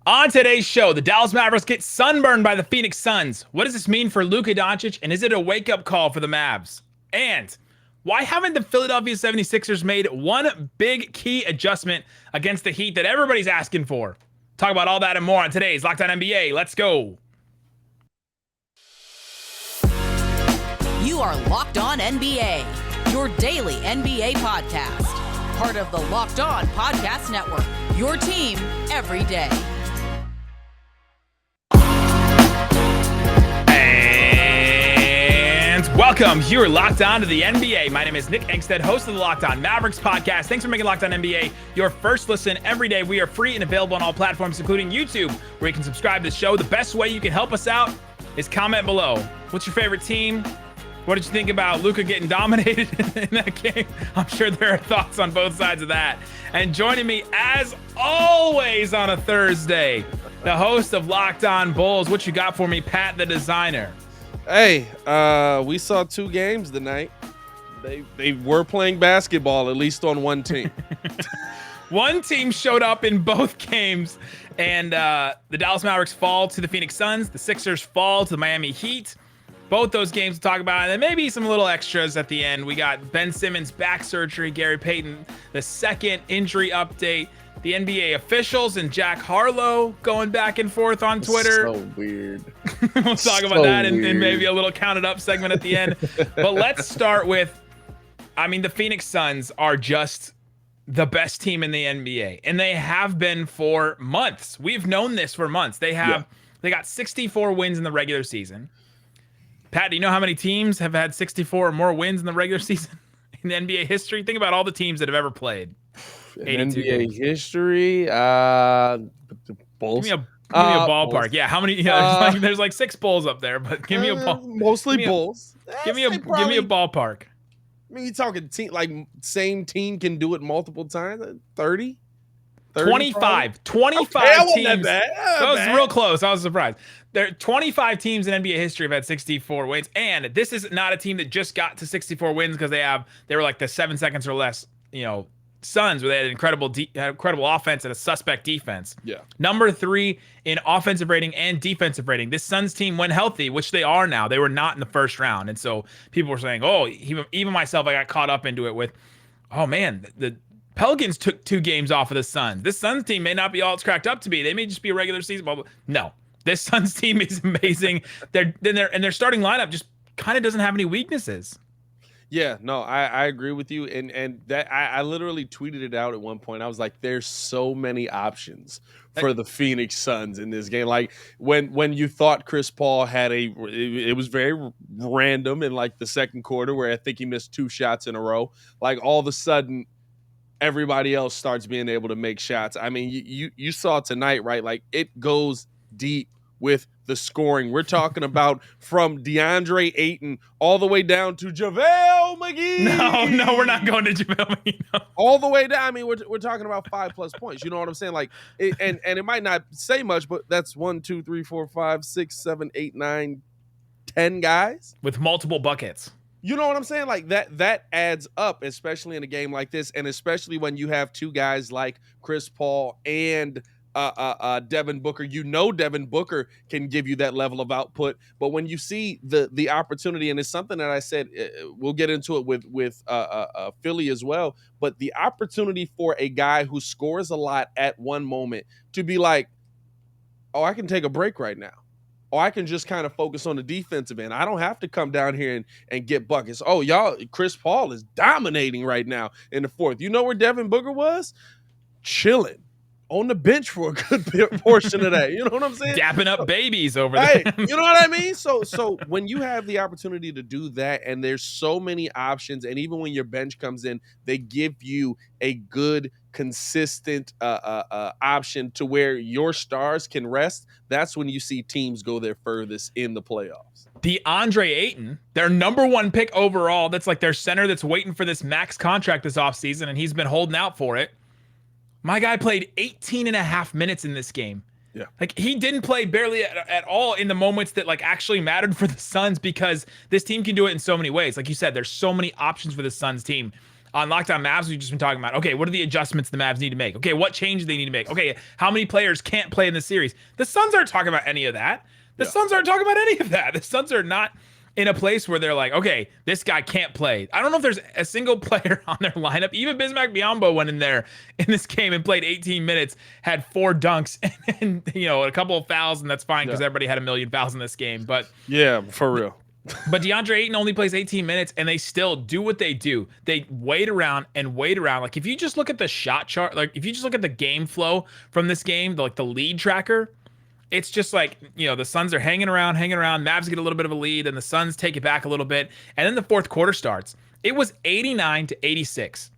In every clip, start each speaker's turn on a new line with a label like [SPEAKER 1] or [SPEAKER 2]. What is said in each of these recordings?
[SPEAKER 1] On today's show, the Dallas Mavericks get sunburned by the Phoenix Suns. What does this mean for Luka Doncic, and is it a wake-up call for the Mavs? And why haven't the Philadelphia 76ers made one big key adjustment against the Heat that everybody's asking for? Talk about all that and more on today's Locked On NBA. Let's go.
[SPEAKER 2] You are Locked On NBA, your daily NBA podcast. Part of the Locked On Podcast Network, your team every day.
[SPEAKER 1] And welcome. You're Locked On to the NBA. My name is Nick Angstadt, host of the Locked On Mavericks podcast. Thanks for making Locked On NBA your first listen every day. We are free and available on all platforms, including YouTube, where you can subscribe to the show. The best way you can help us out is comment below. What's your favorite team? What did you think about Luka getting dominated in that game? I'm sure there are thoughts on both sides of that. And joining me, as always on a Thursday, the host of Locked On Bulls. What you got for me, Pat the Designer?
[SPEAKER 3] Hey, we saw two games tonight. They were playing basketball, at least on one team.
[SPEAKER 1] One team showed up in both games, and the Dallas Mavericks fall to the Phoenix Suns. The Sixers fall to the Miami Heat. Both those games to talk about, and then maybe some little extras at the end. We got Ben Simmons back surgery, Gary Payton, the second injury update, the NBA officials, and Jack Harlow going back and forth on Twitter.
[SPEAKER 3] So weird.
[SPEAKER 1] We'll talk about that and maybe a little counted up segment at the end. But let's start with, the Phoenix Suns are just the best team in the NBA, and they have been for months. We've known this for months. They got 64 wins in the regular season. Pat, do you know how many teams have had 64 or more wins in the regular season in the NBA history? Think about all the teams that have ever played.
[SPEAKER 3] In NBA history, the Bulls.
[SPEAKER 1] Give me a ballpark.
[SPEAKER 3] Bulls.
[SPEAKER 1] Yeah, how many? There's like 6 Bulls up there, but give me a ball.
[SPEAKER 3] Mostly Bulls.
[SPEAKER 1] Give me a ballpark.
[SPEAKER 3] You're talking team, like same team can do it multiple times. 30?
[SPEAKER 1] 25
[SPEAKER 3] okay,
[SPEAKER 1] teams. That was real close. I was surprised. There are 25 teams in NBA history have had 64 wins, and this is not a team that just got to 64 wins because they were like the 7 seconds or less, Suns, where they had incredible offense and a suspect defense.
[SPEAKER 3] Yeah.
[SPEAKER 1] Number 3 in offensive rating and defensive rating. This Suns team, when healthy, which they are now, they were not in the first round, and so people were saying, "Oh, even myself, I got caught up into it with, oh man, the Pelicans took 2 games off of the Suns. This Suns team may not be all it's cracked up to be. They may just be a regular season bubble." No, this Suns team is amazing. Their starting lineup just kind of doesn't have any weaknesses.
[SPEAKER 3] Yeah, no, I agree with you, and that I literally tweeted it out at one point. I was like, "There's so many options for the Phoenix Suns in this game." Like when you thought Chris Paul had it was very random in like the second quarter where I think he missed 2 shots in a row. Like all of a sudden, everybody else starts being able to make shots. I mean, you saw tonight, right? Like it goes deep with the scoring. We're talking about from DeAndre Ayton all the way down to JaVale McGee.
[SPEAKER 1] No, we're not going to JaVale McGee. No.
[SPEAKER 3] All the way down. I mean, we're talking about 5+ points. You know what I'm saying? Like, and it might not say much, but that's 1, 2, 3, 4, 5, 6, 7, 8, 9, 10 guys
[SPEAKER 1] with multiple buckets.
[SPEAKER 3] You know what I'm saying? Like that adds up, especially in a game like this, and especially when you have 2 guys like Chris Paul and Devin Booker. Devin Booker can give you that level of output, but when you see the opportunity, and it's something that I said, we'll get into it with Philly as well, but the opportunity for a guy who scores a lot at one moment to be like, oh, I can take a break right now. Or I can just kind of focus on the defensive end. I don't have to come down here and get buckets. Oh, y'all, Chris Paul is dominating right now in the fourth. You know where Devin Booker was? Chilling on the bench for a good portion of that. You know what I'm saying?
[SPEAKER 1] Dapping up babies over there.
[SPEAKER 3] Hey, you know what I mean? So when you have the opportunity to do that, and there's so many options, and even when your bench comes in, they give you a good, consistent option to where your stars can rest. That's when you see teams go their furthest in the playoffs.
[SPEAKER 1] DeAndre Ayton, their number 1 pick overall, that's like their center that's waiting for this max contract this offseason, and he's been holding out for it. My guy played 18 and a half minutes in this game.
[SPEAKER 3] Yeah.
[SPEAKER 1] Like he didn't play barely at all in the moments that like actually mattered for the Suns, because this team can do it in so many ways. Like you said, there's so many options for the Suns team. On Locked On Mavs, we've just been talking about, okay, what are the adjustments the Mavs need to make? Okay, what changes they need to make? Okay, how many players can't play in the series? The Suns aren't talking about any of that. The Suns aren't talking about any of that. The Suns are not in a place where they're like, okay, this guy can't play. I don't know if there's a single player on their lineup. Even Bismack Biyombo went in there in this game and played 18 minutes, had 4 dunks and a couple of fouls, and that's fine because everybody had a million fouls in this game. But
[SPEAKER 3] yeah, for real.
[SPEAKER 1] But DeAndre Ayton only plays 18 minutes, and they still do what they do. They wait around and wait around. Like, if you just look at the shot chart, like if you just look at the game flow from this game, the lead tracker, it's just like, the Suns are hanging around. Mavs get a little bit of a lead, and the Suns take it back a little bit. And then the fourth quarter starts. It was 89-86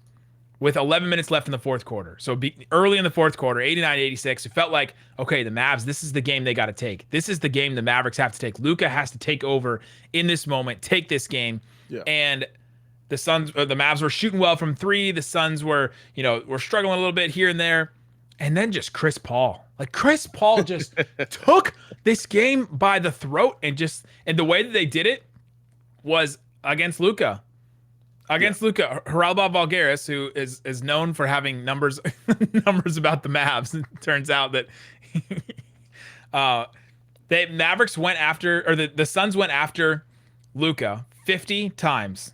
[SPEAKER 1] with 11 minutes left in the fourth quarter. So early in the fourth quarter, 89-86. It felt like, okay, the Mavs, this is the game they got to take. This is the game the Mavericks have to take. Luka has to take over in this moment, take this game. Yeah. And the Mavs were shooting well from 3. The Suns were struggling a little bit here and there. And then just Chris Paul. Like, Chris Paul just took this game by the throat, and the way that they did it was against Luka. Luka, Harlow Vulgaris, who is known for having numbers about the Mavs. It turns out that the Mavericks went after, or the Suns went after Luka 50 times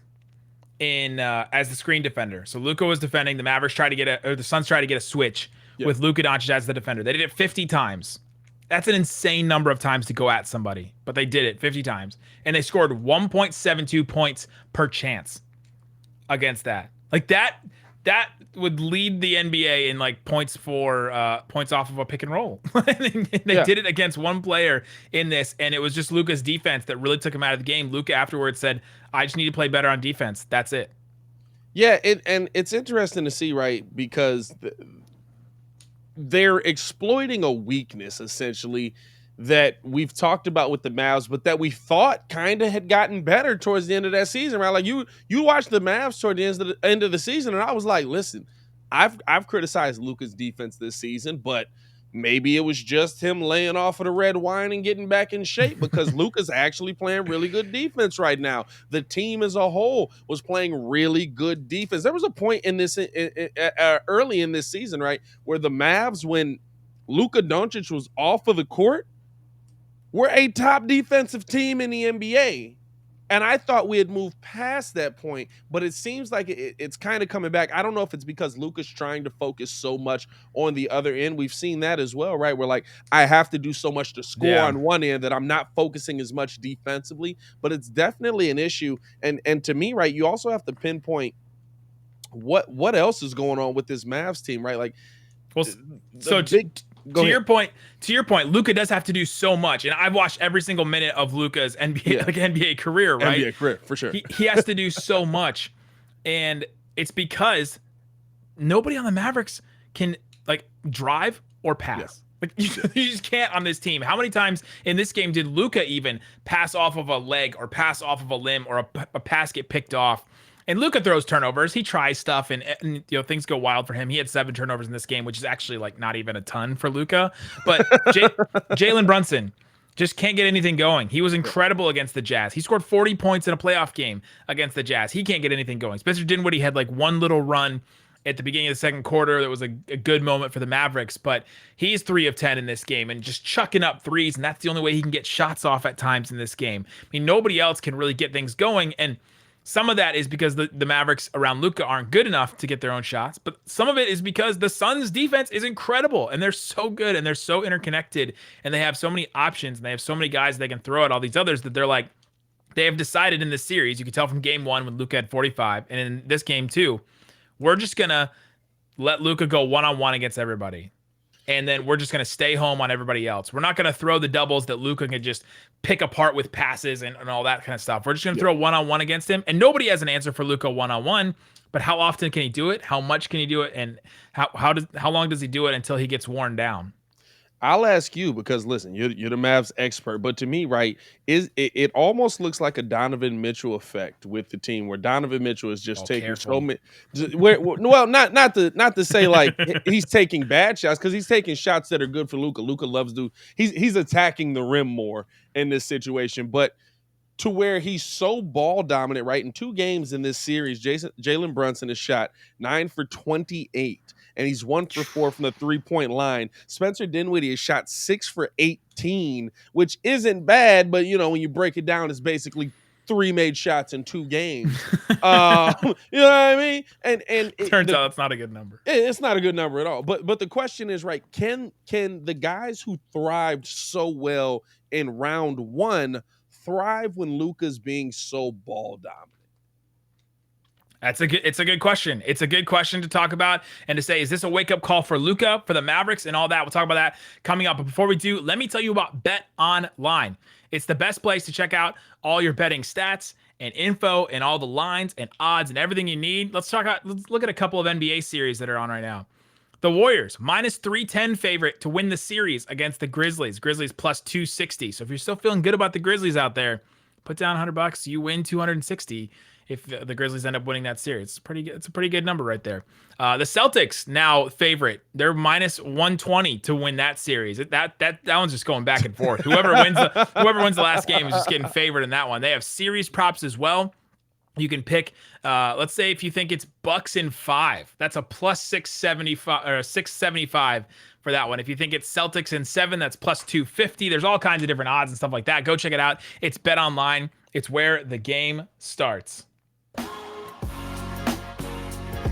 [SPEAKER 1] in as the screen defender. So Luka was defending. The Mavericks the Suns tried to get a switch with Luka Doncic as the defender. They did it 50 times. That's an insane number of times to go at somebody, but they did it 50 times, and they scored 1.72 points per chance against that. Like, that would lead the NBA in like points off of a pick and roll. They did it against one player in this, and it was just Luka's defense that really took him out of the game. Luka afterwards said, "I just need to play better on defense. That's it."
[SPEAKER 3] Yeah, and it's interesting to see, right? Because they're exploiting a weakness essentially that we've talked about with the Mavs, but that we thought kind of had gotten better towards the end of that season, right? Like, you watched the Mavs toward the end of the season, and I was like, listen, I've criticized Luka's defense this season, but maybe it was just him laying off of the red wine and getting back in shape, because Luka's actually playing really good defense right now. The team as a whole was playing really good defense. There was a point in this early in this season, right, where the Mavs, when Luka Doncic was off of the court, we're a top defensive team in the NBA. And I thought we had moved past that point, but it seems like it's kind of coming back. I don't know if it's because Luka's trying to focus so much on the other end. We've seen that as well, right? We're like, I have to do so much to score on one end that I'm not focusing as much defensively, but it's definitely an issue. And to me, right, you also have to pinpoint what else is going on with this Mavs team, right? Like,
[SPEAKER 1] well, to your point, Luka does have to do so much, and I've watched every single minute of Luka's NBA career, right?
[SPEAKER 3] NBA career, for sure.
[SPEAKER 1] He has to do so much, and it's because nobody on the Mavericks can drive or pass. Yeah. You just can't on this team. How many times in this game did Luka even pass off of a leg or pass off of a limb, or a pass get picked off? And Luka throws turnovers. He tries stuff, and things go wild for him. He had 7 turnovers in this game, which is actually not even a ton for Luka. But Jalen Brunson just can't get anything going. He was incredible against the Jazz. He scored 40 points in a playoff game against the Jazz. He can't get anything going. Spencer Dinwiddie had one little run at the beginning of the second quarter. That was a good moment for the Mavericks, but he's 3 of 10 in this game and just chucking up threes, and that's the only way he can get shots off at times in this game. I mean, nobody else can really get things going, and some of that is because the Mavericks around Luka aren't good enough to get their own shots, but some of it is because the Suns' defense is incredible, and they're so good, and they're so interconnected, and they have so many options, and they have so many guys they can throw at all these others that they have decided in this series. You can tell from game 1 when Luka had 45, and in this game too, we're just going to let Luka go one-on-one against everybody. And then we're just going to stay home on everybody else. We're not going to throw the doubles that Luka can just pick apart with passes and all that kind of stuff. We're just going to throw one-on-one against him. And nobody has an answer for Luka one-on-one. But how often can he do it? How much can he do it? And how long does he do it until he gets worn down?
[SPEAKER 3] I'll ask you, because listen, you're the Mavs expert, but to me, right, it almost looks like a Donovan Mitchell effect with the team, where Donovan Mitchell is just taking so many. Well, not to say he's taking bad shots, because he's taking shots that are good for Luka. Luka loves he's attacking the rim more in this situation, but to where he's so ball dominant, right? In 2 games in this series, Jalen Brunson has shot 9 for 28, and he's 1 for 4 from the 3-point line. Spencer Dinwiddie has shot 6 for 18, which isn't bad, but when you break it down, it's basically 3 made shots in 2 games. You know what I mean? And
[SPEAKER 1] turns out it's not a good number.
[SPEAKER 3] It's not a good number at all. But the question is, right, can the guys who thrived so well in round 1 thrive when Luka's being so ball dominant?
[SPEAKER 1] It's a good question. It's a good question to talk about and to say, is this a wake-up call for Luka, for the Mavericks, and all that? We'll talk about that coming up. But before we do, let me tell you about BetOnline. It's the best place to check out all your betting stats and info and all the lines and odds and everything you need. Let's look at a couple of NBA series that are on right now. The Warriors, -310 favorite to win the series against the Grizzlies. Grizzlies +260. So if you're still feeling good about the Grizzlies out there, put down $100. You win 260 if the Grizzlies end up winning that series. It's pretty good. It's a pretty good number right there. The Celtics now favorite. They're -120 to win that series. That one's just going back and forth. Whoever wins the last game is just getting favored in that one. They have series props as well. You can pick, let's say if you think it's Bucks in 5, that's a +675 or 675 for that one. If you think it's Celtics in 7, that's +250. There's all kinds of different odds and stuff like that. Go check it out. It's BetOnline. It's where the game starts.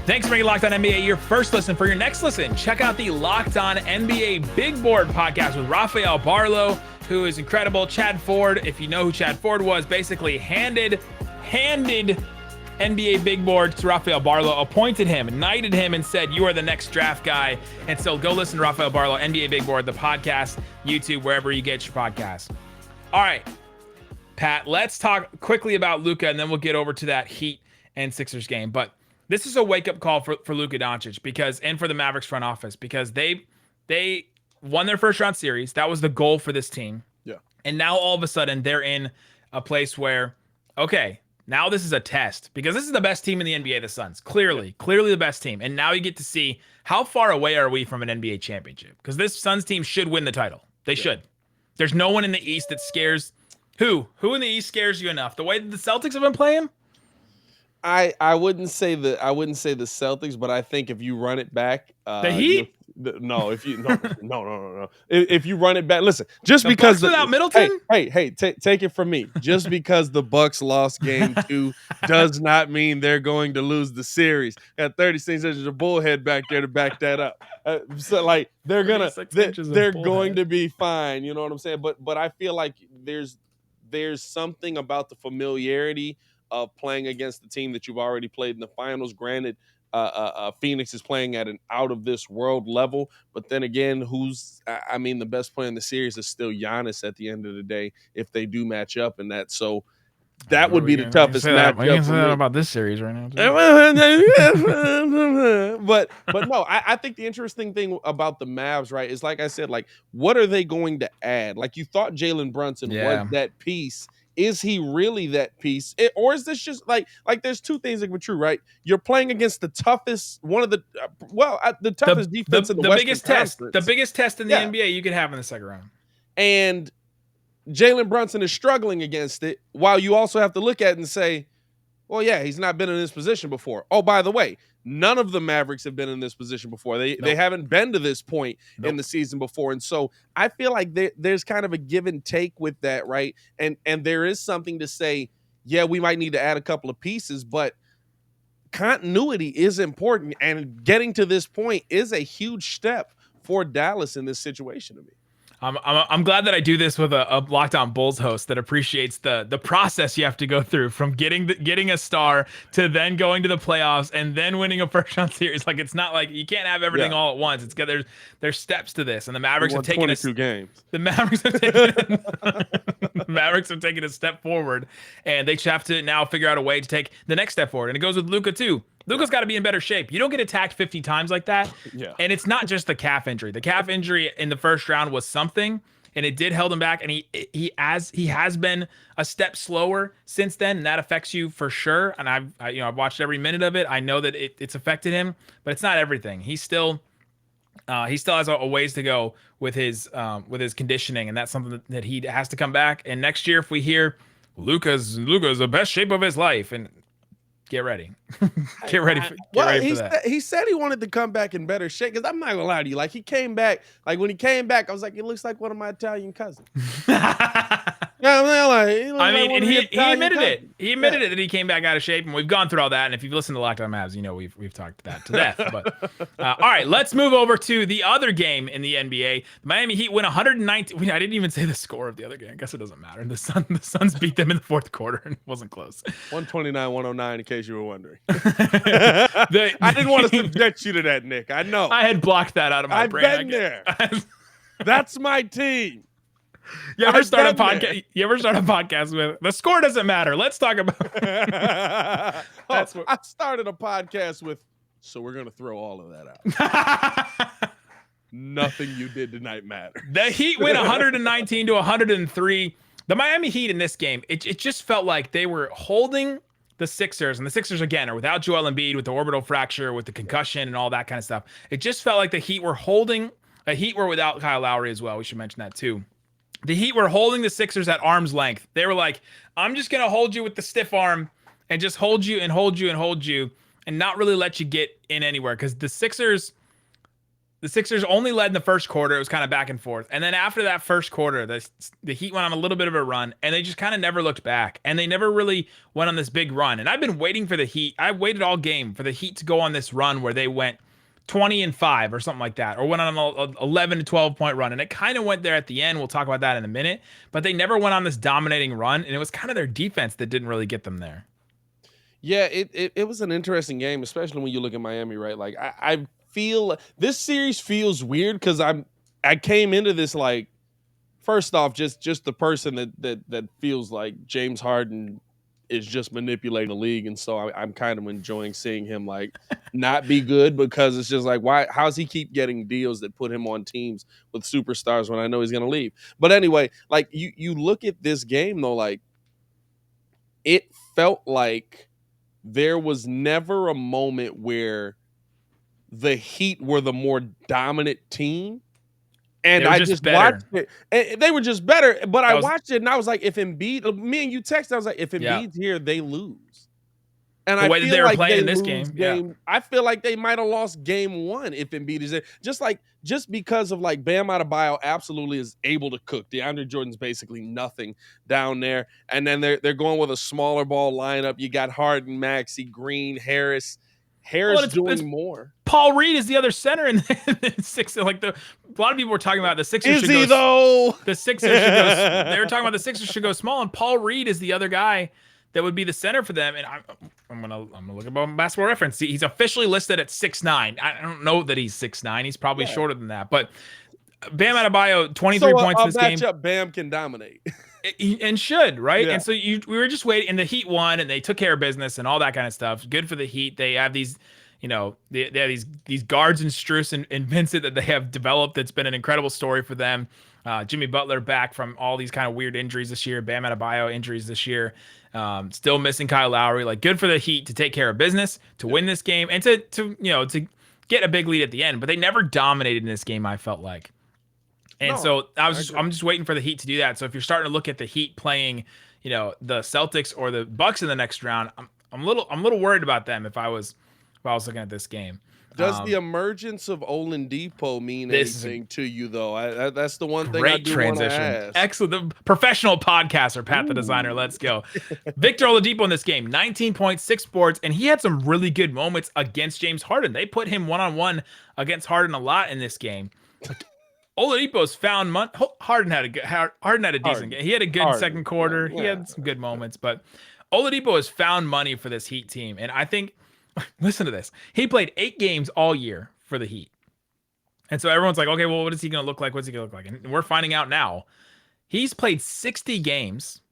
[SPEAKER 1] Thanks for making Locked On NBA your first listen. For your next listen, check out the Locked On NBA Big Board podcast with Rafael Barlow, who is incredible. Chad Ford, if you know who Chad Ford was, basically handed NBA Big Board to Rafael Barlow, appointed him, knighted him, and said, you are the next draft guy. And so go listen to Rafael Barlow, NBA Big Board, the podcast, YouTube, wherever you get your podcasts. All right, Pat, let's talk quickly about Luka, and then we'll get over to that Heat and Sixers game. But this is a wake-up call for Luka Doncic and for the Mavericks front office, because they won their first round series. That was the goal for this team.
[SPEAKER 3] Yeah.
[SPEAKER 1] And now all of a sudden they're in a place where, okay, now this is a test, because this is the best team in the NBA, the Suns. Clearly the best team. And now you get to see how far away are we from an NBA championship, because this Suns team should win the title. They should. There's no one in the East that scares. Who in the East scares you enough? The way that the Celtics have been playing?
[SPEAKER 3] I wouldn't say the Celtics, but I think if you run it back,
[SPEAKER 1] the Heat.
[SPEAKER 3] No, if you no. If you run it back, listen. Just
[SPEAKER 1] the
[SPEAKER 3] because
[SPEAKER 1] Bucks without Middleton.
[SPEAKER 3] Hey, take it from me. Just because the Bucks lost game 2 does not mean they're going to lose the series. Got 36 inches of bullhead back there to back that up. So like they're going to be fine. You know what I'm saying? But I feel like there's something about the familiarity of playing against the team that you've already played in the finals. Granted, Phoenix is playing at an out-of-this-world level, but then again, the best player in the series is still Giannis at the end of the day if they do match up in that. So that would be the toughest matchup.
[SPEAKER 1] We can say that about this series right now,
[SPEAKER 3] but no, I think the interesting thing about the Mavs, right, is like I said, like, what are they going to add? Like, you thought Jalen Brunson was that piece. Is he really that piece? Or is this just like there's two things that were true, right? You're playing against the toughest, the toughest defense in the Western
[SPEAKER 1] biggest
[SPEAKER 3] Conference.
[SPEAKER 1] test. The biggest test in the NBA you could have in the second round.
[SPEAKER 3] And Jalen Brunson is struggling against it, while you also have to look at it and say, well, yeah, he's not been in this position before. Oh, by the way, none of the Mavericks have been in this position before. They haven't been to this point in the season before. And so I feel like there's kind of a give and take with that, right? And there is something to say, yeah, we might need to add a couple of pieces, but continuity is important. And getting to this point is a huge step for Dallas in this situation to me.
[SPEAKER 1] I'm glad that I do this with a Locked On Bulls host that appreciates the process you have to go through from getting a star to then going to the playoffs and then winning a first round series. Like, it's not like you can't have everything all at once. It's there's steps to this, and the Mavericks have taken
[SPEAKER 3] 22 games.
[SPEAKER 1] The Mavericks have taken a step forward, and they just have to now figure out a way to take the next step forward. And it goes with Luka too. Luka's got to be in better shape. You don't get attacked 50 times like that.
[SPEAKER 3] Yeah.
[SPEAKER 1] And it's not just the calf injury. The calf injury in the first round was something, and it did hold him back. And he has been a step slower since then, and that affects you for sure. And I've watched every minute of it. I know that it's affected him, but it's not everything. He still has a ways to go with his conditioning, and that's something that he has to come back. And next year, if we hear Luka's the best shape of his life, and get ready. Get ready for that.
[SPEAKER 3] He said he wanted to come back in better shape, because I'm not gonna lie to you. Like, he came back, like when he came back, I was like, it looks like one of my Italian cousins.
[SPEAKER 1] He admitted it. He admitted it that he came back out of shape, and we've gone through all that. And if you've listened to Locked On Mavs, you know we've talked that to death. But all right, let's move over to the other game in the NBA. The Miami Heat win 119. I didn't even say the score of the other game. I guess it doesn't matter. The Suns beat them in the fourth quarter, and it wasn't close.
[SPEAKER 3] 129-109, in case you were wondering. I didn't want to subject you to that, Nick. I know.
[SPEAKER 1] I had blocked that out of my brain.
[SPEAKER 3] I've been there. That's my team.
[SPEAKER 1] You ever start a podcast with the score doesn't matter? Let's talk about.
[SPEAKER 3] I started a podcast with. So we're gonna throw all of that out. Nothing you did tonight mattered.
[SPEAKER 1] The Heat win 119 to 103. The Miami Heat in this game, it just felt like they were holding the Sixers, and the Sixers again are without Joel Embiid, with the orbital fracture, with the concussion, and all that kind of stuff. It just felt like the Heat were holding. The Heat were without Kyle Lowry as well. We should mention that too. The Heat were holding the Sixers at arm's length. They were like, I'm just going to hold you with the stiff arm and just hold you and hold you and hold you and not really let you get in anywhere. Because the Sixers only led in the first quarter. It was kind of back and forth. And then after that first quarter, the Heat went on a little bit of a run, and they just kind of never looked back. And they never really went on this big run. And I've been waiting for the Heat. I waited all game for the Heat to go on this run where they went 20-5 or something like that, or went on an 11 to 12 point run. And it kind of went there at the end. We'll talk about that in a minute, but they never went on this dominating run. And it was kind of their defense that didn't really get them there.
[SPEAKER 3] Yeah, it was an interesting game, especially when you look at Miami, right? Like, I feel this series feels weird because I came into this like, first off, just the person that feels like James Harden is just manipulating the league, and so I'm kind of enjoying seeing him like not be good, because it's just like, why? How's he keep getting deals that put him on teams with superstars when I know he's going to leave? But anyway, like you look at this game though, like it felt like there was never a moment where the Heat were the more dominant team. And I just watched it. And they were just better. But I watched it, and I was like, if Embiid, me and you texted, I was like, if Embiid's here, they lose. And
[SPEAKER 1] the way that they were playing in this game. Yeah.
[SPEAKER 3] I feel like they might have lost game one if Embiid is there. Just because of like Bam Adebayo absolutely is able to cook. DeAndre Jordan's basically nothing down there. And then they're going with a smaller ball lineup. You got Harden, Maxey, Green, Harris doing more.
[SPEAKER 1] Paul Reed is the other center in the Sixers. Like a lot of people were talking about the Sixers.
[SPEAKER 3] Is he though?
[SPEAKER 1] The Sixers should go. They were talking about the Sixers should go small, and Paul Reed is the other guy that would be the center for them. And I'm gonna look at Basketball Reference. He's officially listed at 6'9". I don't know that he's 6'9". He's probably shorter than that. But Bam Adebayo, 23 points in this game.
[SPEAKER 3] Matchup, Bam can dominate.
[SPEAKER 1] And should, right?
[SPEAKER 3] Yeah.
[SPEAKER 1] And so we were just waiting, and the Heat won, and they took care of business and all that kind of stuff. Good for the Heat. They have these, they have these guards in Strus and Vincent that they have developed. That's been an incredible story for them. Jimmy Butler back from all these kind of weird injuries this year. Bam Adebayo injuries this year. Still missing Kyle Lowry. Like, good for the Heat to take care of business, to win this game, and to get a big lead at the end. But they never dominated in this game, I felt like. And so I'm just waiting for the Heat to do that. So if you're starting to look at the Heat playing, the Celtics or the Bucks in the next round, I'm a little worried about them if I was looking at this game.
[SPEAKER 3] Does the emergence of Oladipo mean anything to you though? That's the one thing I do want to ask.
[SPEAKER 1] Excellent. The professional podcaster, Pat the Designer. Let's go. Victor Oladipo in this game, 19.6 boards, and he had some really good moments against James Harden. They put him one-on-one against Harden a lot in this game. Oladipo's found money. Harden had a decent game. He had a good second quarter. Yeah. He had some good moments, but Oladipo has found money for this Heat team. And I think, listen to this. He played 8 games all year for the Heat. And so everyone's like, okay, well, what is he going to look like? What's he going to look like? And we're finding out now. He's played 60 games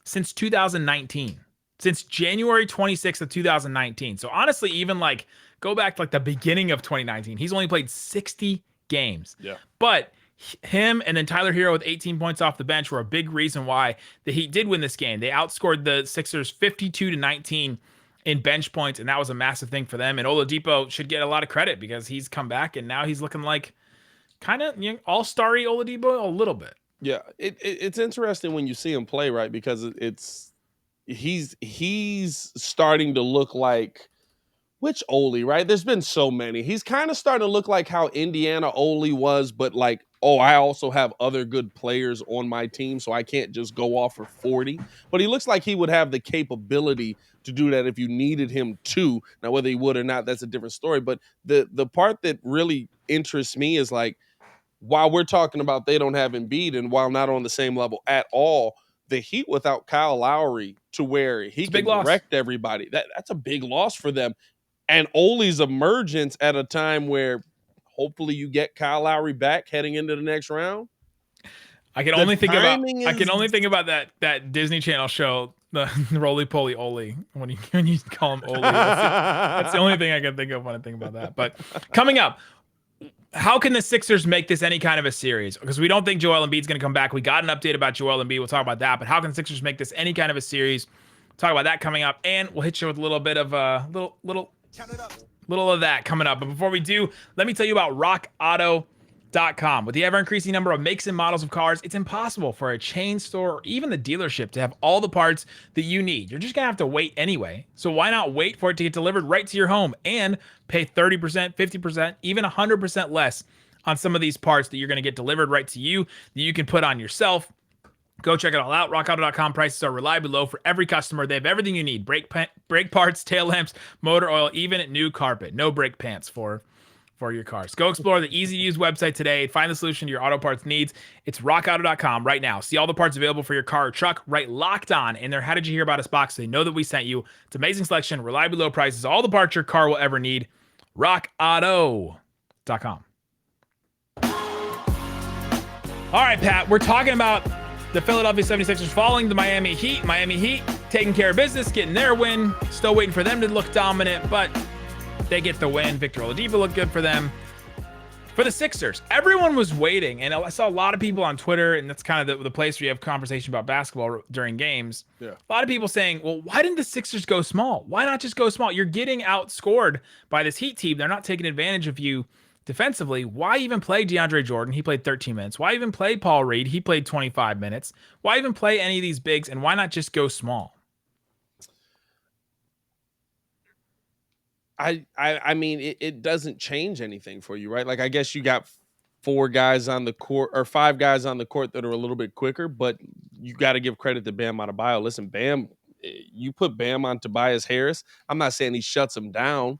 [SPEAKER 1] since 2019, since January 26th of 2019. So honestly, even like go back to like the beginning of 2019, he's only played 60 games. Yeah. But him and then Tyler Hero with 18 points off the bench were a big reason why the Heat did win this game. They outscored the Sixers 52-19 in bench points, and that was a massive thing for them. And Oladipo should get a lot of credit because he's come back and now he's looking like kind of all-starry Oladipo a little bit.
[SPEAKER 3] Yeah, it's interesting when you see him play, right? Because he's starting to look like which Oli, right? There's been so many. He's kind of starting to look like how Indiana Oli was, but like, oh, I also have other good players on my team, so I can't just go off for 40. But he looks like he would have the capability to do that if you needed him to. Now, whether he would or not, that's a different story. But the part that really interests me is like, while we're talking about they don't have Embiid and while not on the same level at all, the Heat without Kyle Lowry to where he
[SPEAKER 1] It's a
[SPEAKER 3] can
[SPEAKER 1] big loss.
[SPEAKER 3] direct everybody, that's a big loss for them. And Oli's emergence at a time where hopefully you get Kyle Lowry back heading into the next round.
[SPEAKER 1] I can only think about that Disney Channel show, the Roly Poly Oli, when you call him Oli. That's the only thing I can think of when I think about that. But coming up, how can the Sixers make this any kind of a series? Because we don't think Joel Embiid's going to come back. We got an update about Joel Embiid. We'll talk about that. But how can the Sixers make this any kind of a series? We'll talk about that coming up, and we'll hit you with a little bit of a little of that coming up. But before we do, let me tell you about RockAuto.com. With the ever-increasing number of makes and models of cars, it's impossible for a chain store or even the dealership to have all the parts that you need. You're just going to have to wait anyway. So why not wait for it to get delivered right to your home and pay 30%, 50%, even 100% less on some of these parts that you're going to get delivered right to you that you can put on yourself. Go check it all out. RockAuto.com prices are reliably low for every customer. They have everything you need. Brake parts, tail lamps, motor oil, even new carpet. No brake pants for your cars. Go explore the easy-to-use website today. Find the solution to your auto parts needs. It's rockauto.com right now. See all the parts available for your car or truck. Right, Locked On in their How Did You Hear About Us box so they know that we sent you. It's amazing selection, reliably low prices, all the parts your car will ever need. rockauto.com. All right, Pat, we're talking about the Philadelphia 76ers falling the Miami Heat. Miami Heat taking care of business, getting their win. Still waiting for them to look dominant, but they get the win. Victor Oladipo looked good for them. For the Sixers, everyone was waiting, and I saw a lot of people on Twitter, and that's kind of the place where you have conversation about basketball during games. Yeah. A lot of people saying, well, why didn't the Sixers go small? Why not just go small? You're getting outscored by this Heat team. They're not taking advantage of you defensively. Why even play DeAndre Jordan? He played 13 minutes. Why even play Paul Reed? He played 25 minutes. Why even play any of these bigs, and why not just go small?
[SPEAKER 3] I mean, it doesn't change anything for you, right? Like, I guess you got 4 guys on the court or 5 guys on the court that are a little bit quicker, but you got to give credit to Bam Adebayo. Listen, Bam, you put Bam on Tobias Harris. I'm not saying he shuts him down,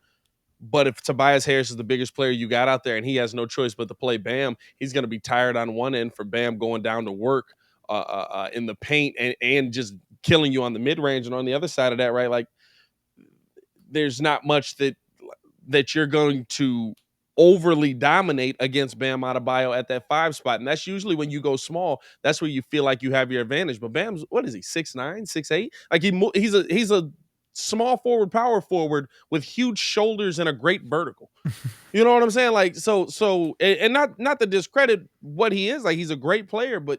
[SPEAKER 3] but if Tobias Harris is the biggest player you got out there and he has no choice but to play Bam, he's going to be tired on one end for Bam going down to work in the paint and just killing you on the mid-range. And on the other side of that, right, like, there's not much that you're going to overly dominate against Bam Adebayo at that 5 spot. And that's usually when you go small, that's where you feel like you have your advantage. But Bam's, what is he, 6'9", 6'8"? Like he's a small forward, power forward with huge shoulders and a great vertical. You know what I'm saying? Like, so and not to discredit what he is, like he's a great player, but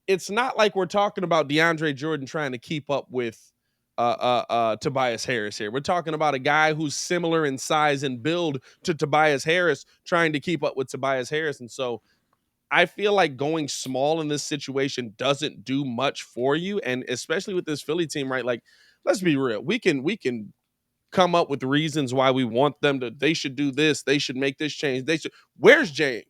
[SPEAKER 3] it's not like we're talking about DeAndre Jordan trying to keep up with Tobias Harris here. We're talking about a guy who's similar in size and build to Tobias Harris, trying to keep up with Tobias Harris. And so I feel like going small in this situation doesn't do much for you. And especially with this Philly team, right? Like, let's be real. We can come up with reasons why we want them to, they should do this. They should make this change. Where's James?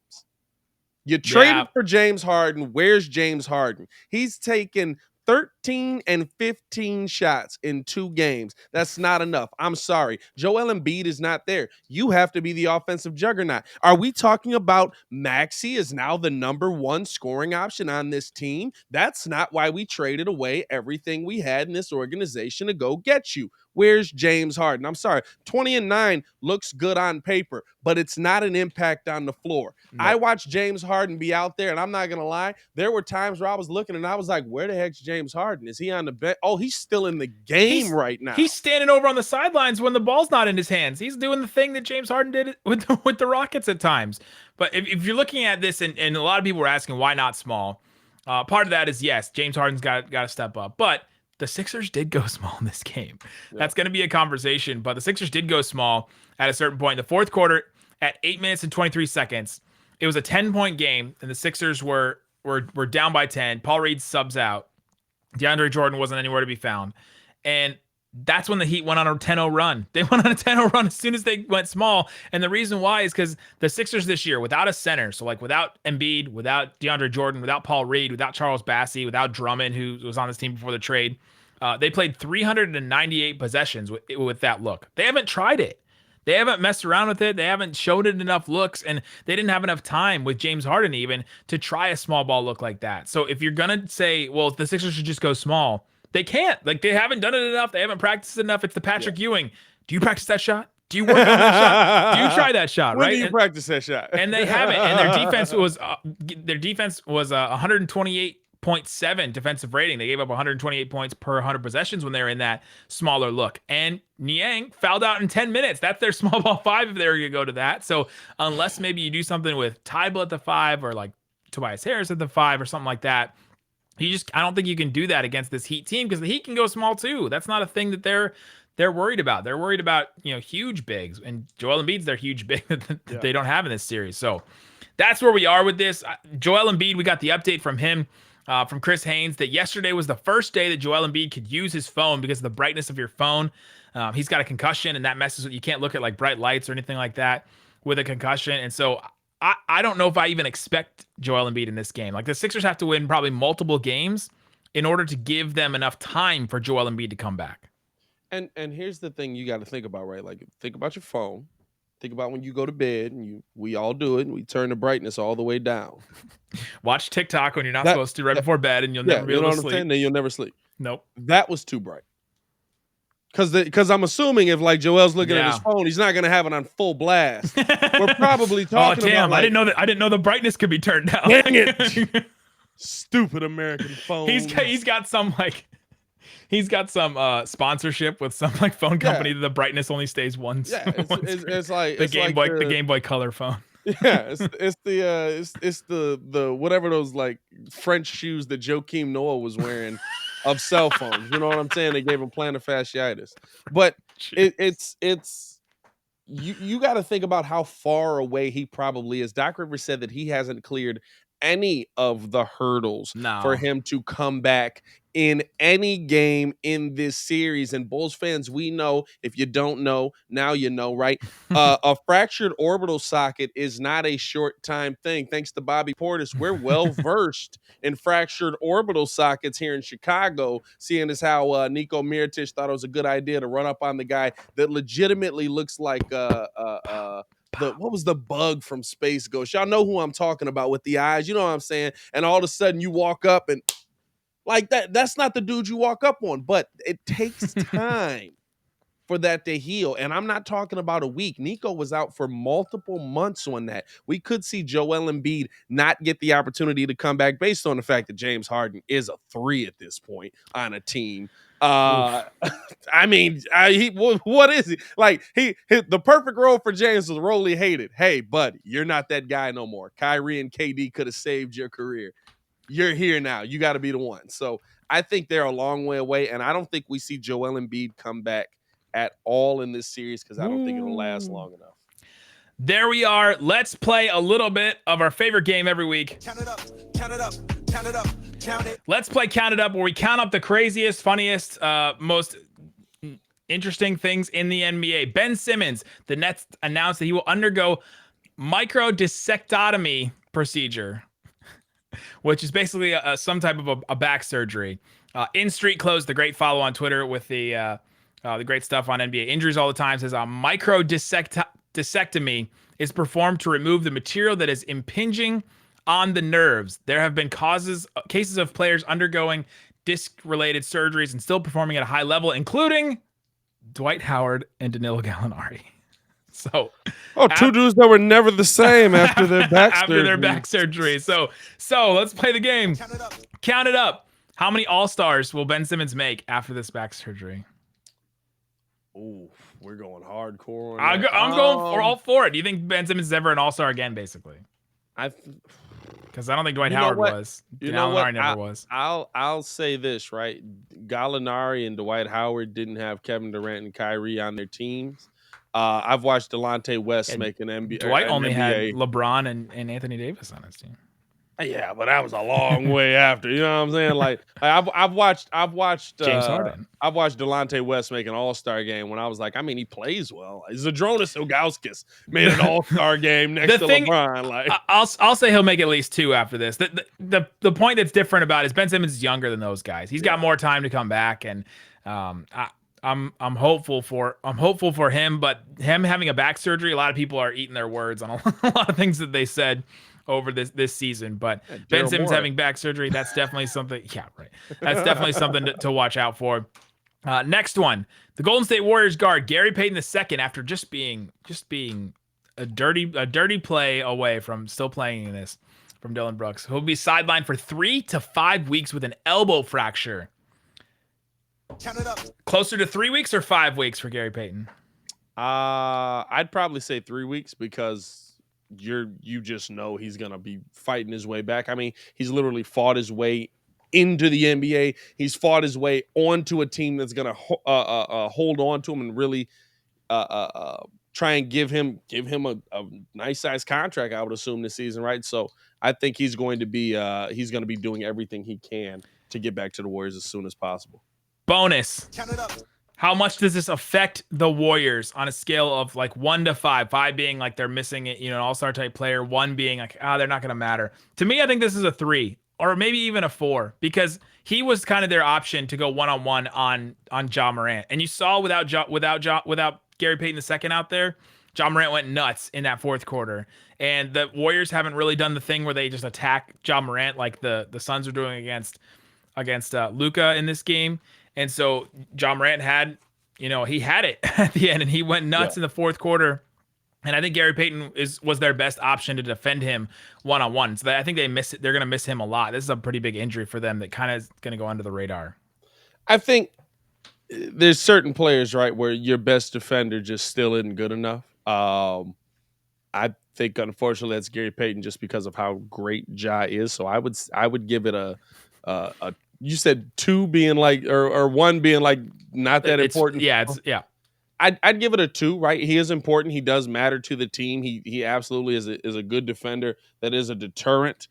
[SPEAKER 3] You traded for James Harden. Where's James Harden? He's taken 13 and 15 shots in 2 games. That's not enough. I'm sorry. Joel Embiid is not there. You have to be the offensive juggernaut. Are we talking about Maxey is now the number 1 scoring option on this team? That's not why we traded away everything we had in this organization to go get you. Where's James Harden? I'm sorry. 20-9 looks good on paper, but it's not an impact on the floor. No. I watched James Harden be out there, and I'm not going to lie. There were times where I was looking, and I was like, where the heck's James Harden? Is he on the bench? Oh, he's still in the game right now.
[SPEAKER 1] He's standing over on the sidelines when the ball's not in his hands. He's doing the thing that James Harden did with the Rockets at times. But if you're looking at this, and a lot of people were asking, why not small? Part of that is, yes, James Harden's got to step up. But the Sixers did go small in this game. Yeah. That's going to be a conversation, but the Sixers did go small at a certain point. In the fourth quarter, at 8 minutes and 23 seconds, it was a 10-point game, and the Sixers were were down by 10. Paul Reed subs out. DeAndre Jordan wasn't anywhere to be found. And that's when the Heat went on a 10-0 run. They went on a 10-0 run as soon as they went small. And the reason why is because the Sixers this year, without a center, so like without Embiid, without DeAndre Jordan, without Paul Reed, without Charles Bassey, without Drummond, who was on this team before the trade, they played 398 possessions with that look. They haven't tried it. They haven't messed around with it. They haven't showed it enough looks, and they didn't have enough time with James Harden even to try a small ball look like that. So if you're going to say, well, the Sixers should just go small, they can't. Like, they haven't done it enough. They haven't practiced enough. It's the Patrick Ewing. Do you practice that shot? Do you work on that shot? Do you try that shot,
[SPEAKER 3] When
[SPEAKER 1] right?
[SPEAKER 3] do you practice that shot?
[SPEAKER 1] And they haven't. And their defense was 128.7 defensive rating. They gave up 128 points per 100 possessions when they were in that smaller look. And Niang fouled out in 10 minutes. That's their small ball 5 if they were going to go to that. So unless maybe you do something with Tybal at the 5 or like Tobias Harris at the 5 or something like that, I don't think you can do that against this Heat team, because the Heat can go small too. That's not a thing that they're worried about. They're worried about, huge bigs, and Joel Embiid's their huge big that they don't have in this series. So that's where we are with this. Joel Embiid, we got the update from him, from Chris Haynes, that yesterday was the first day that Joel Embiid could use his phone because of the brightness of your phone. He's got a concussion, and that messes with, you can't look at like bright lights or anything like that with a concussion. And so I don't know if I even expect Joel Embiid in this game. Like, the Sixers have to win probably multiple games in order to give them enough time for Joel Embiid to come back.
[SPEAKER 3] And here's the thing you got to think about, right? Like, think about your phone. Think about when you go to bed, and we all do it, and we turn the brightness all the way down.
[SPEAKER 1] Watch TikTok when you're not supposed to right before bed, and you'll never be able to sleep.
[SPEAKER 3] Then you'll never sleep.
[SPEAKER 1] Nope.
[SPEAKER 3] That was too bright. Because I'm assuming if like Joel's looking at his phone, he's not going to have it on full blast. We're probably talking about.
[SPEAKER 1] Like, I didn't know the brightness could be turned down.
[SPEAKER 3] Dang it! Stupid American phone.
[SPEAKER 1] He's got some sponsorship with some like phone company that the brightness only stays once.
[SPEAKER 3] Yeah, it's like
[SPEAKER 1] the Game Boy Color phone.
[SPEAKER 3] Yeah, it's the whatever those like French shoes that Joakim Noah was wearing of cell phones. You know what I'm saying? They gave him plantar fasciitis. But it's you got to think about how far away he probably is. Doc Rivers said that he hasn't cleared any of the hurdles for him to come back in any game in this series. And Bulls fans, we know, if you don't know, now you know, right? A fractured orbital socket is not a short time thing. Thanks to Bobby Portis, we're well versed in fractured orbital sockets here in Chicago, seeing as how Nico Mirotic thought it was a good idea to run up on the guy that legitimately looks like what was the bug from Space Ghost? Y'all know who I'm talking about with the eyes. You know what I'm saying? And all of a sudden you walk up and like that's not the dude you walk up on, but it takes time for that to heal. And I'm not talking about a week. Nico was out for multiple months on that. We could see Joel Embiid not get the opportunity to come back based on the fact that James Harden is a 3 at this point on a team. I mean, what is he? Like, the perfect role for James was the role he hated. Hey, buddy, you're not that guy no more. Kyrie and KD could have saved your career. You're here now. You got to be the one. So I think they're a long way away, and I don't think we see Joel Embiid come back at all in this series because I don't think it'll last long enough.
[SPEAKER 1] There we are. Let's play a little bit of our favorite game every week.
[SPEAKER 4] Count it up, count it up, count it up, count it.
[SPEAKER 1] Let's play Count It Up, where we count up the craziest, funniest, most interesting things in the NBA. Ben Simmons, the Nets announced that he will undergo microdiscectomy procedure, which is basically some type of a back surgery. In Street Clothes, the great follow on Twitter with the great stuff on NBA injuries all the time, says a microdiscectomy is performed to remove the material that is impinging on the nerves. There have been cases of players undergoing disc-related surgeries and still performing at a high level, including Dwight Howard and Danilo Gallinari. So,
[SPEAKER 3] two dudes that were never the same after their back
[SPEAKER 1] surgery. So let's play the game.
[SPEAKER 4] Count it up.
[SPEAKER 1] Count it up. How many All-Stars will Ben Simmons make after this back surgery?
[SPEAKER 3] Ooh, we're going hardcore.
[SPEAKER 1] I'm going all for it. Do you think Ben Simmons is ever an All-Star again, basically? Because I don't think Dwight Howard was. Gallinari never was.
[SPEAKER 3] I'll say this, right? Gallinari and Dwight Howard didn't have Kevin Durant and Kyrie on their teams. I've watched Delonte West make an NBA.
[SPEAKER 1] Dwight only had LeBron and Anthony Davis on his team.
[SPEAKER 3] Yeah, but that was a long way after. You know what I'm saying? Like I've watched
[SPEAKER 1] James Harden.
[SPEAKER 3] I've watched Delonte West make an All-Star game when I was like, I mean, he plays well. Zadronis Ilgauskas made an All-Star game next to LeBron. Like
[SPEAKER 1] I'll say he'll make at least 2 after this. The point that's different about it is Ben Simmons is younger than those guys. He's got more time to come back, and I'm hopeful for him. But him having a back surgery, a lot of people are eating their words on a lot of things that they said over this season. But Ben Simmons having back surgery, that's definitely something. Yeah, right. That's definitely something to watch out for. Next one, the Golden State Warriors guard Gary Payton II, after just being a dirty play away from still playing in this, from Dylan Brooks, who'll be sidelined for 3 to 5 weeks with an elbow fracture.
[SPEAKER 4] Count it up.
[SPEAKER 1] Closer to 3 weeks or 5 weeks for Gary Payton?
[SPEAKER 3] I'd probably say 3 weeks, because you just know he's gonna be fighting his way back. I mean, he's literally fought his way into the NBA. He's fought his way onto a team that's gonna hold on to him and really try and give him a nice size contract, I would assume, this season, right? So I think he's going to be doing everything he can to get back to the Warriors as soon as possible.
[SPEAKER 1] Bonus.
[SPEAKER 4] Count it up.
[SPEAKER 1] How much does this affect the Warriors on a scale of like 1 to 5? 5 being like they're missing it, an all-star type player. 1 being like, they're not going to matter. To me, I think this is a 3 or maybe even a 4, because he was kind of their option to go one-on-one on Ja Morant. And you saw without Gary Payton II out there, Ja Morant went nuts in that fourth quarter. And the Warriors haven't really done the thing where they just attack Ja Morant like the Suns are doing against Luka in this game. And so Ja Morant had, he had it at the end, and he went nuts in the fourth quarter. And I think Gary Payton was their best option to defend him one-on-one. So I think they're going to miss him a lot. This is a pretty big injury for them that kind of is going to go under the radar.
[SPEAKER 3] I think there's certain players, right, where your best defender just still isn't good enough. I think, unfortunately, that's Gary Payton, just because of how great Ja is. So I would give it a you said 2 being like, or 1 being like not that important.
[SPEAKER 1] Yeah,
[SPEAKER 3] I'd give it a 2, right? He is important. He does matter to the team. He absolutely is a good defender that is a deterrent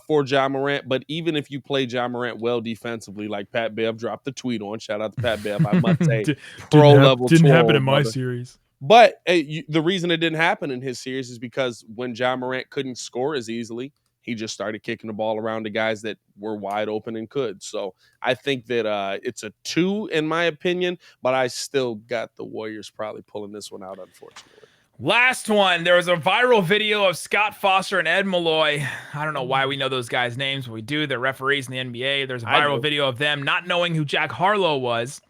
[SPEAKER 3] for Ja Morant. But even if you play Ja Morant well defensively, like Pat Bev dropped the tweet on, shout out to Pat Bev, I must say, pro level.
[SPEAKER 1] Didn't happen in my series.
[SPEAKER 3] But the reason it didn't happen in his series is because when Ja Morant couldn't score as easily, he just started kicking the ball around to guys that were wide open and could. So I think that it's a 2 in my opinion, but I still got the Warriors probably pulling this one out, unfortunately.
[SPEAKER 1] Last one. There was a viral video of Scott Foster and Ed Malloy. I don't know why we know those guys' names, but we do. They're referees in the NBA. There's a viral video of them not knowing who Jack Harlow was.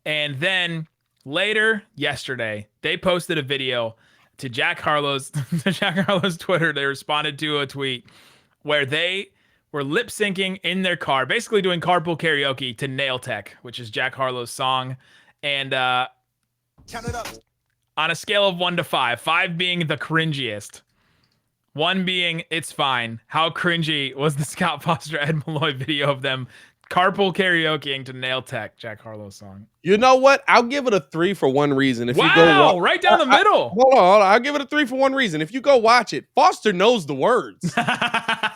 [SPEAKER 1] And then later, yesterday, they posted a video to Jack Harlow's Twitter. They responded to a tweet where they were lip syncing in their car, basically doing carpool karaoke to Nail Tech, which is Jack Harlow's song. And
[SPEAKER 4] Count it up.
[SPEAKER 1] On a scale of 1 to 5, 5 being the cringiest, 1 being it's fine, how cringy was the Scott Foster Ed Malloy video of them carpool karaokeing to Nail Tech, Jack Harlow's song? You
[SPEAKER 3] know what? I'll give it a 3 for one reason. If you go
[SPEAKER 1] right down the middle.
[SPEAKER 3] Hold on. I'll give it a 3 for one reason. If you go watch it, Foster knows the words. I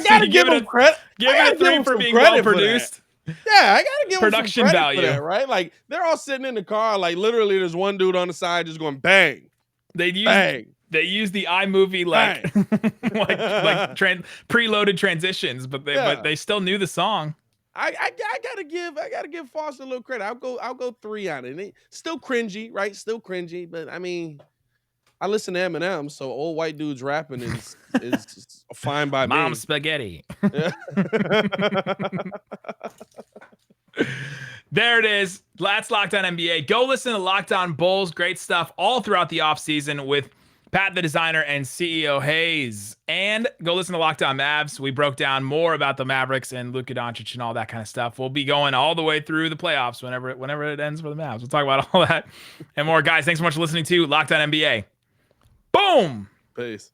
[SPEAKER 3] gotta give him credit.
[SPEAKER 1] Give it a 3 for being well produced.
[SPEAKER 3] Yeah, I gotta give
[SPEAKER 1] production
[SPEAKER 3] him some
[SPEAKER 1] value
[SPEAKER 3] for that, right? Like, they're all sitting in the car, like literally there's one dude on the side just going bang.
[SPEAKER 1] They use the iMovie like preloaded transitions, but they still knew the song.
[SPEAKER 3] I gotta give Foster a little credit. I'll go 3 on it. Still cringy, right? Still cringy, but I mean, I listen to Eminem, so old white dudes rapping is fine by me.
[SPEAKER 1] Mom spaghetti.
[SPEAKER 3] Yeah.
[SPEAKER 1] There it is. That's Locked On NBA. Go listen to Locked On Bulls. Great stuff all throughout the offseason with Pat the Designer and CEO Hayes. And go listen to Locked On Mavs. We broke down more about the Mavericks and Luka Doncic and all that kind of stuff. We'll be going all the way through the playoffs whenever it ends for the Mavs. We'll talk about all that and more. Guys, thanks so much for listening to Locked On NBA. Boom!
[SPEAKER 3] Peace.